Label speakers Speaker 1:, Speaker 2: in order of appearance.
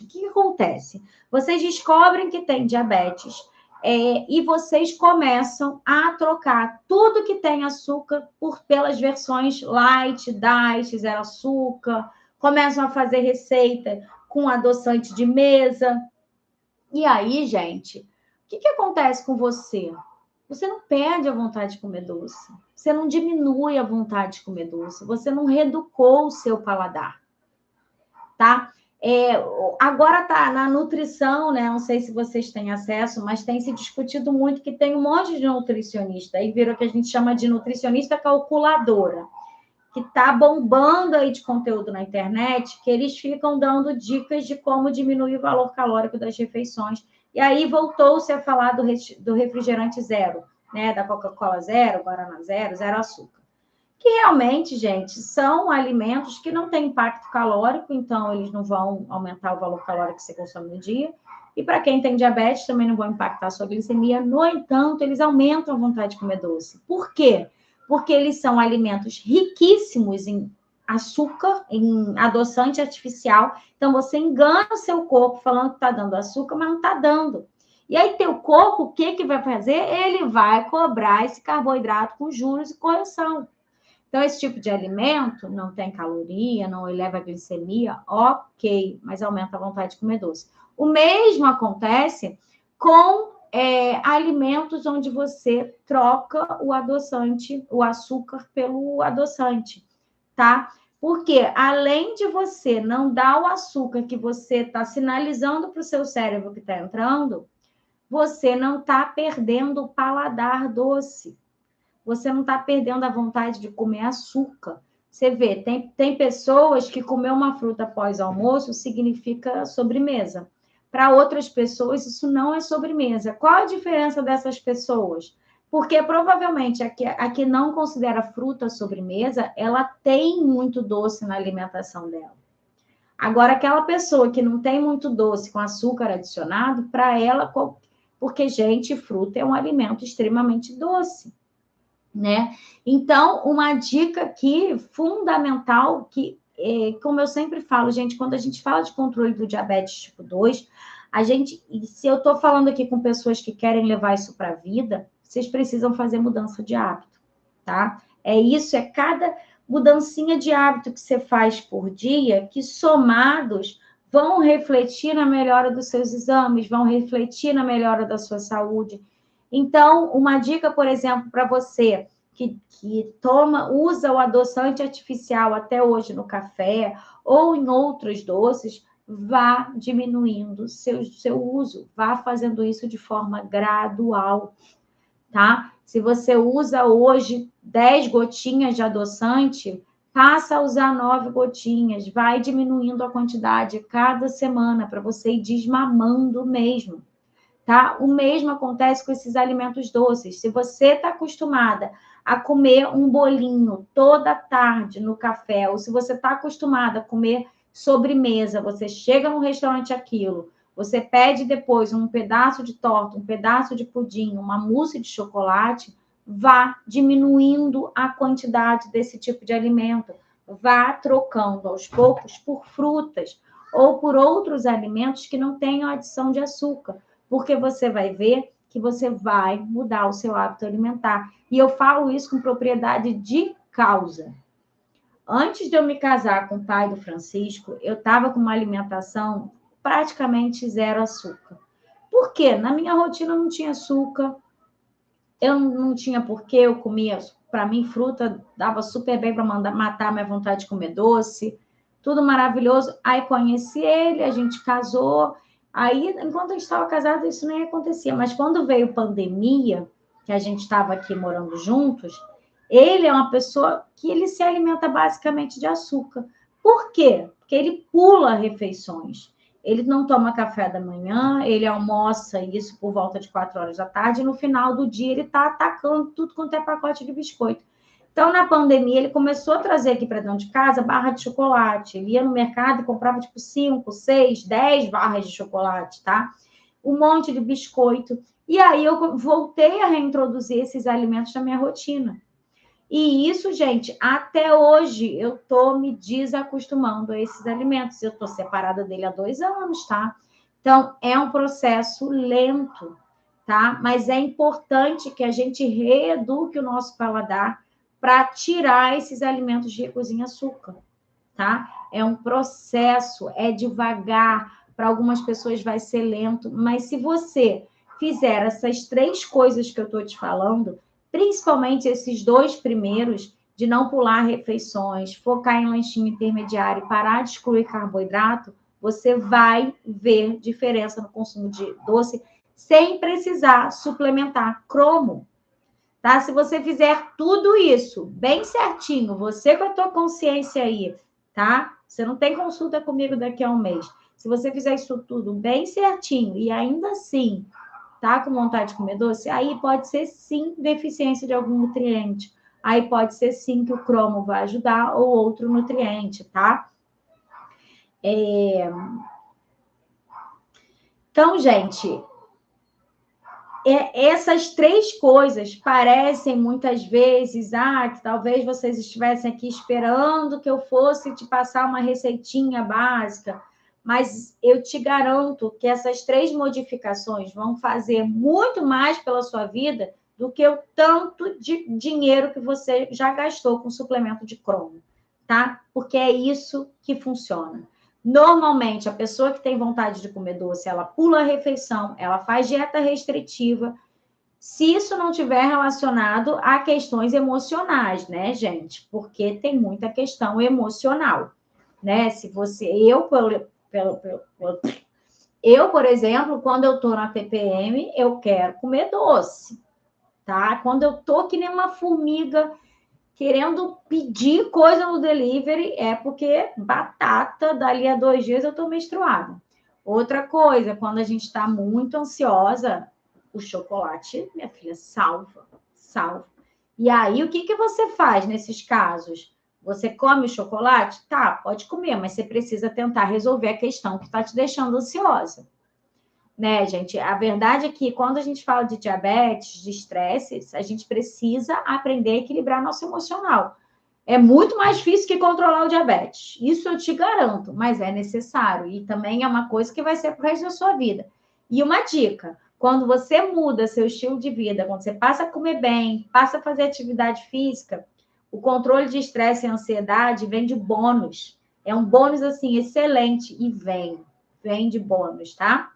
Speaker 1: O que acontece? Vocês descobrem que tem diabetes e vocês começam a trocar tudo que tem açúcar pelas versões light, diet, zero açúcar, começam a fazer receita com adoçante de mesa. E aí, gente, o que acontece com você? Você não perde a vontade de comer doce. Você não diminui a vontade de comer doce. Você não reeducou o seu paladar, tá? Agora tá na nutrição, né? Não sei se vocês têm acesso, mas tem se discutido muito que tem um monte de nutricionista. Aí virou que a gente chama de nutricionista calculadora, que tá bombando aí de conteúdo na internet, que eles ficam dando dicas de como diminuir o valor calórico das refeições. E aí voltou-se a falar do refrigerante zero, né? Da Coca-Cola zero, Guaraná zero, zero açúcar. Que realmente, gente, são alimentos que não têm impacto calórico, então eles não vão aumentar o valor calórico que você consome no dia. E para quem tem diabetes, também não vão impactar a sua glicemia. No entanto, eles aumentam a vontade de comer doce. Por quê? Porque eles são alimentos riquíssimos em açúcar, em adoçante artificial. Então, você engana o seu corpo falando que está dando açúcar, mas não está dando. E aí, teu corpo, o que vai fazer? Ele vai cobrar esse carboidrato com juros e correção. Então, esse tipo de alimento não tem caloria, não eleva a glicemia, ok, mas aumenta a vontade de comer doce. O mesmo acontece com alimentos onde você troca o adoçante, o açúcar pelo adoçante, tá? Porque além de você não dar o açúcar que você está sinalizando para o seu cérebro que está entrando, você não está perdendo o paladar doce. Você não está perdendo a vontade de comer açúcar. Você vê, tem pessoas que comer uma fruta após almoço significa sobremesa. Para outras pessoas, isso não é sobremesa. Qual a diferença dessas pessoas? Porque provavelmente a que não considera fruta sobremesa, ela tem muito doce na alimentação dela. Agora, aquela pessoa que não tem muito doce com açúcar adicionado, para ela, porque, gente, fruta é um alimento extremamente doce, né? Então, uma dica aqui fundamental, que, como eu sempre falo, gente, quando a gente fala de controle do diabetes tipo 2, se eu estou falando aqui com pessoas que querem levar isso para a vida, vocês precisam fazer mudança de hábito, tá? É cada mudancinha de hábito que você faz por dia, que somados vão refletir na melhora dos seus exames, vão refletir na melhora da sua saúde. Então, uma dica, por exemplo, para você que usa o adoçante artificial até hoje no café ou em outros doces, vá diminuindo seu uso, vá fazendo isso de forma gradual, tá? Se você usa hoje 10 gotinhas de adoçante, passa a usar 9 gotinhas, vai diminuindo a quantidade cada semana para você ir desmamando mesmo. Tá? O mesmo acontece com esses alimentos doces. Se você está acostumada a comer um bolinho toda tarde no café, ou se você está acostumada a comer sobremesa, você chega num restaurante aquilo, você pede depois um pedaço de torta, um pedaço de pudim, uma mousse de chocolate, vá diminuindo a quantidade desse tipo de alimento. Vá trocando aos poucos por frutas ou por outros alimentos que não tenham adição de açúcar, porque você vai ver que você vai mudar o seu hábito alimentar. E eu falo isso com propriedade de causa. Antes de eu me casar com o pai do Francisco, eu estava com uma alimentação praticamente zero açúcar. Por quê? Na minha rotina não tinha açúcar, eu não tinha porquê, eu comia, para mim, fruta dava super bem para matar a minha vontade de comer doce, tudo maravilhoso. Aí conheci ele, a gente casou. Aí, enquanto a gente estava casado, isso nem acontecia. Mas quando veio pandemia, que a gente estava aqui morando juntos, ele é uma pessoa que ele se alimenta basicamente de açúcar. Por quê? Porque ele pula refeições. Ele não toma café da manhã, ele almoça isso por volta de 4 horas da tarde, e no final do dia ele está atacando tudo quanto é pacote de biscoito. Então, na pandemia, ele começou a trazer aqui para dentro de casa barra de chocolate. Ele ia no mercado e comprava, tipo, 5, 6, 10 barras de chocolate, tá? Um monte de biscoito. E aí, eu voltei a reintroduzir esses alimentos na minha rotina. E isso, gente, até hoje eu tô me desacostumando a esses alimentos. Eu tô separada dele há 2 anos, tá? Então, é um processo lento, tá? Mas é importante que a gente reeduque o nosso paladar para tirar esses alimentos ricos em açúcar, tá? É um processo, é devagar. Para algumas pessoas vai ser lento, mas se você fizer essas 3 coisas que eu estou te falando, principalmente esses 2 primeiros, de não pular refeições, focar em lanchinho intermediário e parar de excluir carboidrato, você vai ver diferença no consumo de doce sem precisar suplementar cromo. Tá? Se você fizer tudo isso bem certinho, você com a tua consciência aí, tá? Você não tem consulta comigo daqui a um mês. Se você fizer isso tudo bem certinho e ainda assim tá com vontade de comer doce, aí pode ser sim deficiência de algum nutriente. Aí pode ser sim que o cromo vai ajudar ou outro nutriente, tá? Então, gente, essas 3 coisas parecem muitas vezes, que talvez vocês estivessem aqui esperando que eu fosse te passar uma receitinha básica, mas eu te garanto que essas 3 modificações vão fazer muito mais pela sua vida do que o tanto de dinheiro que você já gastou com suplemento de cromo, tá? Porque é isso que funciona. Normalmente, a pessoa que tem vontade de comer doce, ela pula a refeição, ela faz dieta restritiva, se isso não tiver relacionado a questões emocionais, né, gente? Porque tem muita questão emocional, né? Se você, eu, por exemplo, quando eu tô na TPM, eu quero comer doce, tá? Quando eu tô que nem uma formiga querendo pedir coisa no delivery, é porque batata, dali a 2 dias eu tô menstruada. Outra coisa, quando a gente está muito ansiosa, o chocolate, minha filha, salva, salva. E aí, o que que você faz nesses casos? Você come o chocolate? Tá, pode comer, mas você precisa tentar resolver a questão que está te deixando ansiosa. Né, gente? A verdade é que quando a gente fala de diabetes, de estresse, a gente precisa aprender a equilibrar nosso emocional. É muito mais difícil que controlar o diabetes. Isso eu te garanto, mas é necessário. E também é uma coisa que vai ser pro resto da sua vida. E uma dica: quando você muda seu estilo de vida, quando você passa a comer bem, passa a fazer atividade física, o controle de estresse e ansiedade vem de bônus. É um bônus, assim, excelente e vem de bônus, tá?